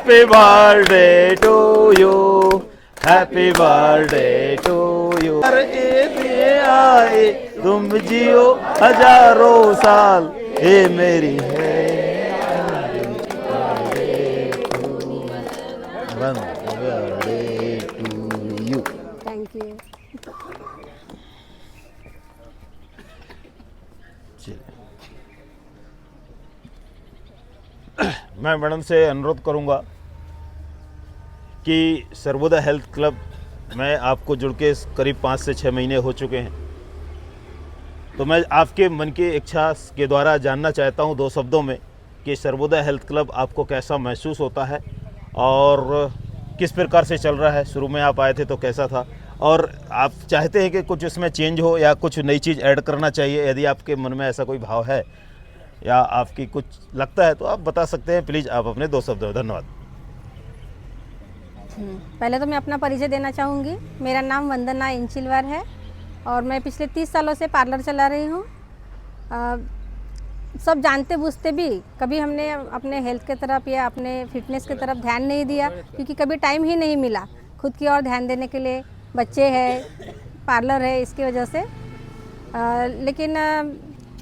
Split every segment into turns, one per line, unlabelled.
Happy birthday to you, happy birthday to you. आए तुम जियो हजारों साल, ये मेरी है birthday to you.
Thank you.
मैं मैडम से अनुरोध करूंगा कि सर्वोदय हेल्थ क्लब में आपको जुड़ के करीब 5 से 6 महीने हो चुके हैं, तो मैं आपके मन की इच्छा के द्वारा जानना चाहता हूं 2 शब्दों में कि सर्वोदय हेल्थ क्लब आपको कैसा महसूस होता है और किस प्रकार से चल रहा है। शुरू में आप आए थे तो कैसा था, और आप चाहते हैं कि कुछ इसमें चेंज हो या कुछ नई चीज़ ऐड करना चाहिए, यदि आपके मन में ऐसा कोई भाव है या आपकी कुछ लगता है तो आप बता सकते हैं। प्लीज़ आप अपने 2 शब्द। धन्यवाद।
पहले तो मैं अपना परिचय देना चाहूँगी। मेरा नाम वंदना इंचिलवार है और मैं पिछले 30 सालों से पार्लर चला रही हूँ। सब जानते बूझते भी कभी हमने अपने हेल्थ के तरफ या अपने फिटनेस की तरफ ध्यान नहीं दिया, क्योंकि कभी टाइम ही नहीं मिला खुद की ओर ध्यान देने के लिए। बच्चे हैं, पार्लर है, इसकी वजह से। लेकिन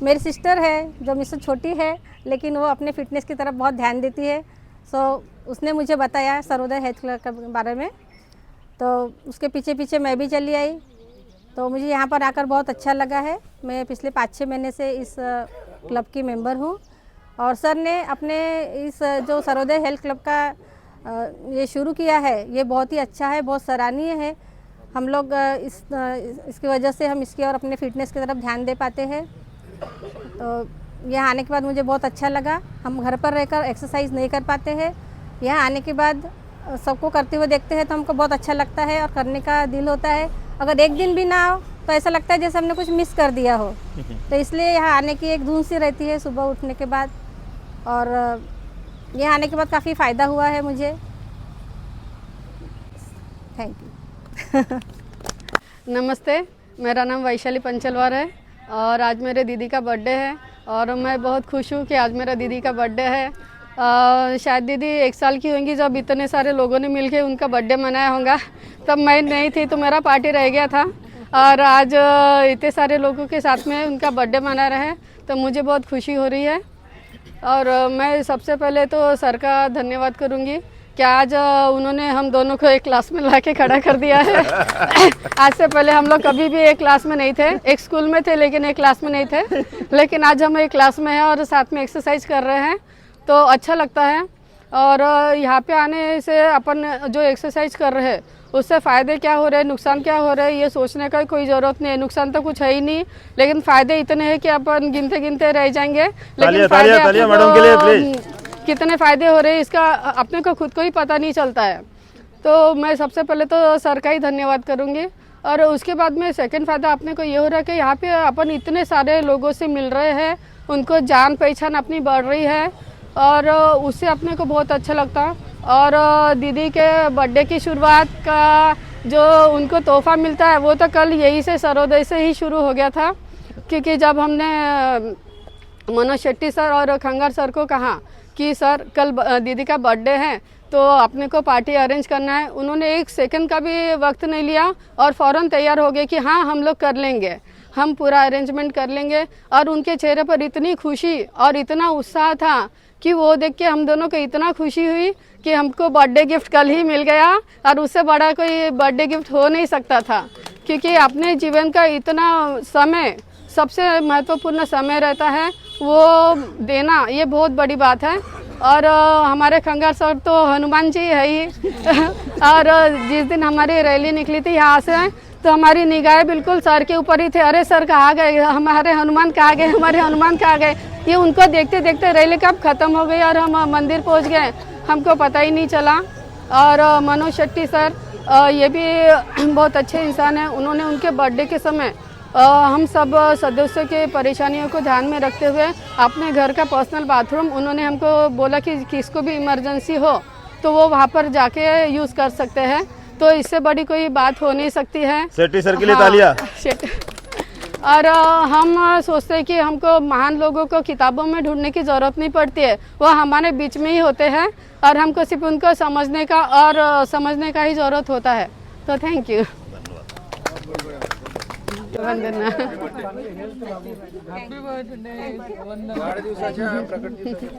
मेरी सिस्टर है जो मुझसे छोटी है, लेकिन वो अपने फिटनेस की तरफ बहुत ध्यान देती है। सो उसने मुझे बताया सर्वोदय हेल्थ क्लब के बारे में, तो उसके पीछे पीछे मैं भी चली आई। तो मुझे यहाँ पर आकर बहुत अच्छा लगा है। मैं पिछले 5-6 महीने से इस क्लब की मेंबर हूँ और सर ने अपने इस जो सर्वोदय हेल्थ क्लब का ये शुरू किया है, ये बहुत ही अच्छा है, बहुत सराहनीय है। हम लोग इसकी वजह से हम इसकी और अपने फिटनेस की तरफ ध्यान दे पाते हैं। तो यहाँ आने के बाद मुझे बहुत अच्छा लगा। हम घर पर रहकर एक्सरसाइज नहीं कर पाते हैं, यहाँ आने के बाद सबको करते हुए देखते हैं तो हमको बहुत अच्छा लगता है और करने का दिल होता है। अगर एक दिन भी ना हो तो ऐसा लगता है जैसे हमने कुछ मिस कर दिया हो। तो इसलिए यहाँ आने की एक धुन सी रहती है सुबह उठने के बाद, और यहाँ आने के बाद काफ़ी फ़ायदा हुआ है मुझे। Thank you.
नमस्ते, मेरा नाम वैशाली पंचलवार है और आज मेरे दीदी का बर्थडे है और मैं बहुत खुश हूँ कि आज मेरा दीदी का बर्थडे है। शायद दीदी 1 साल की होंगी जब इतने सारे लोगों ने मिलके उनका बर्थडे मनाया होगा। तब मैं नहीं थी तो मेरा पार्टी रह गया था, और आज इतने सारे लोगों के साथ में उनका बर्थडे मना रहे हैं तो मुझे बहुत खुशी हो रही है। और मैं सबसे पहले तो सर का धन्यवाद करूँगी कि आज उन्होंने हम दोनों को एक क्लास में ला के खड़ा कर दिया है। आज से पहले हम लोग कभी भी एक क्लास में नहीं थे, एक स्कूल में थे लेकिन एक क्लास में नहीं थे, लेकिन आज हम एक क्लास में हैं और साथ में एक्सरसाइज कर रहे हैं तो अच्छा लगता है। और यहाँ पे आने से अपन जो एक्सरसाइज कर रहे हैं उससे फ़ायदे क्या हो रहे हैं, नुकसान क्या हो रहे हैं, ये सोचने का कोई ज़रूरत नहीं है। नुकसान तो कुछ है ही नहीं, लेकिन फ़ायदे इतने हैं कि अपन गिनते गिनते रह जाएंगे। लेकिन कितने फ़ायदे हो रहे हैं इसका अपने को खुद को ही पता नहीं चलता है। तो मैं सबसे पहले तो सर का ही धन्यवाद करूँगी, और उसके बाद में सेकंड फ़ायदा अपने को ये हो रहा है कि यहाँ पे अपन इतने सारे लोगों से मिल रहे हैं, उनको जान पहचान अपनी बढ़ रही है और उससे अपने को बहुत अच्छा लगता। और दीदी के बर्थडे की शुरुआत का जो उनको तोहफा मिलता है वो तो कल यही से सर्वोदय से ही शुरू हो गया था, क्योंकि जब हमने मनोज शेट्टी सर और खंगार सर को कहा कि सर कल दीदी का बर्थडे है तो अपने को पार्टी अरेंज करना है, उन्होंने 1 सेकंड का भी वक्त नहीं लिया और फ़ौरन तैयार हो गए कि हाँ हम लोग कर लेंगे, हम पूरा अरेंजमेंट कर लेंगे। और उनके चेहरे पर इतनी खुशी और इतना उत्साह था कि वो देख के हम दोनों को इतना खुशी हुई कि हमको बर्थडे गिफ्ट कल ही मिल गया, और उससे बड़ा कोई बर्थडे गिफ्ट हो नहीं सकता था, क्योंकि अपने जीवन का इतना समय, सबसे महत्वपूर्ण समय रहता है, वो देना ये बहुत बड़ी बात है। और हमारे खंगार सर तो हनुमान जी है ही। और जिस दिन हमारी रैली निकली थी यहाँ से तो हमारी निगाहें बिल्कुल सर के ऊपर ही थे। अरे सर कहाँ गए, हमारे हनुमान कहाँ गए, हमारे हनुमान कहाँ गए। ये उनको देखते देखते रैली कब ख़त्म हो गई और हम मंदिर पहुँच गए, हमको पता ही नहीं चला। और मनोज शेट्टी सर ये भी बहुत अच्छे इंसान हैं। उन्होंने उनके बर्थडे के समय हम सब सदस्यों के परेशानियों को ध्यान में रखते हुए अपने घर का पर्सनल बाथरूम उन्होंने हमको बोला कि किसको भी इमरजेंसी हो तो वो वहाँ पर जाके यूज़ कर सकते हैं। तो इससे बड़ी कोई बात हो नहीं सकती है।
शेट्टी सर के लिए तालियां।
और हम सोचते हैं कि हमको महान लोगों को किताबों में ढूंढने की ज़रूरत नहीं पड़ती है, वो हमारे बीच में ही होते हैं और हमको सिर्फ उनको समझने का ही ज़रूरत होता है। तो थैंक यू। वंदना।
वाढदिवसाच्या प्रकट दिवसाच्या